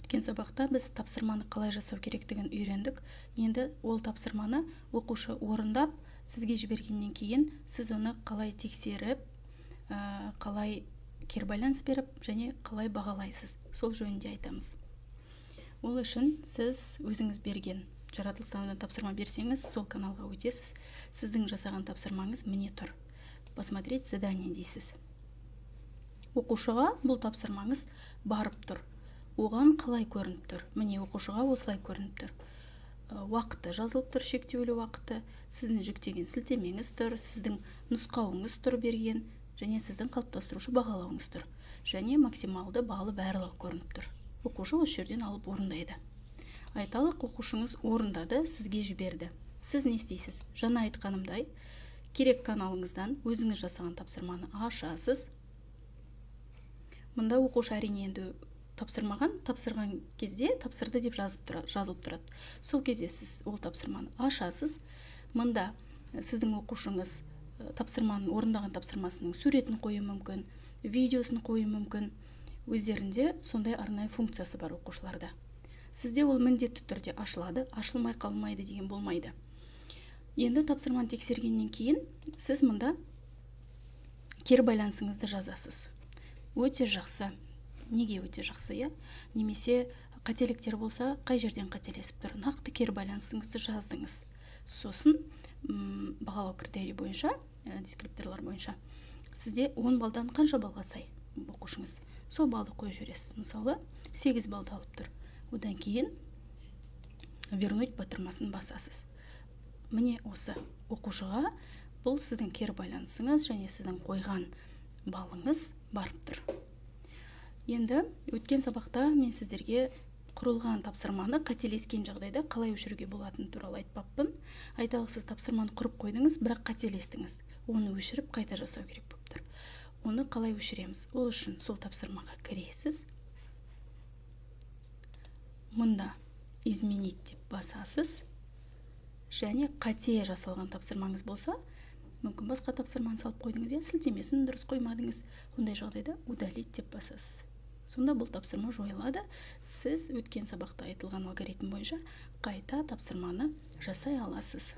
Өткен сабақта біз тапсырманы қалай жасау керектігін үйрендік. Енді ол тапсырманы оқушы орындап, сізге жібергеннен кейін сіз оны қалай тексеріп, қалай кері байланыс беріп және қалай бағалайсыз, сол жөнінде айтамыз. Ол үшін сіз өзіңіз берген жаратылыстанудан тапсырма берсеңіз, сол каналға өтесіз. Сіздің жасаған тапсырмаңыз міне тұр. Посмотреть задание дейсіз. Оқушыға бұл тапсырмаңыз барып тұр. Оған қалай көрініп тұр? Міне оқушыға осылай көрініп тұр. Уақыты жазылып тұр, шектеулі уақыты. Сіздің жүктеген сілтемеңіз тұр, сіздің нұсқауыңыз тұр берген, және сіздің қалыптастырушы бағалауыңыз тұр. Және максималды балы барлығы көрініп тұр. Оқушы осы жерден алып орындайды. Айталық, оқушыңыз орындады, сізге жіберді. Сіз не істейсіз? Жаңа айтқанымдай, керек каналыңыздан өзіңіз жасаған тапсырманы ашасыз. Мұнда оқушы әрине енді тапсырған кезде тапсырды деп жазылып тұрады. Сол кезде сіз ол тапсырманы ашасыз. Мұнда сіздің оқушыңыз орындаған тапсырмасының суретін қою мүмкін, видеосын қою мүмкін. Өздерінде сондай арнайы функциясы бар оқушыларда. Сізде ол міндетті түрде ашылады, ашылмай қалмайды деген болмайды. Енді тапсырманы тексергеннен кейін сіз мұнда кері байланысыңызды жазасыз. Өте жақсы. Неге өте жақсы, немесе қателіктер болса, қай жерден қателесіп тұр? Нақты кері байланысыңызды жаздыңыз. Сосын бағалау критерий бойынша, дескрипторлар бойынша, сізде 10 балдан қанша балға сай оқушыңыз? Сол балды қойып жібересіз. Мысалы, 8 балды алып тұр. Одан кейін вернуть батырмасын басасыз. Міне осы оқушыға бұл сіздің кері байланысыңыз және сіздің қойған балыңыз барып тұр. Енді өткен сабақта мен сіздерге құрылған тапсырманы қателескен жағдайда қалай өшіруге болатыны туралы айтпаппын. Айталық, сіз тапсырманы құрып қойдыңыз, бірақ қателестіңіз. Оны өшіріп қайта жасау керек болып тұр. Оны қалай өшіреміз? Ол үшін сол тапсырмаға кіресіз. Мұнда изменить деп басасыз. Және қате жасалған тапсырмаңыз болса, мүмкін басқа тапсырманы салып қойдыңыз, сілтемесін дұрыс қоймадыңыз. Ондай жағдайда удалить деп басасыз. Сонда бұл тапсырма жойылады. Сіз өткен сабақта айтылған алгоритм бойынша қайта тапсырманы жасай аласыз.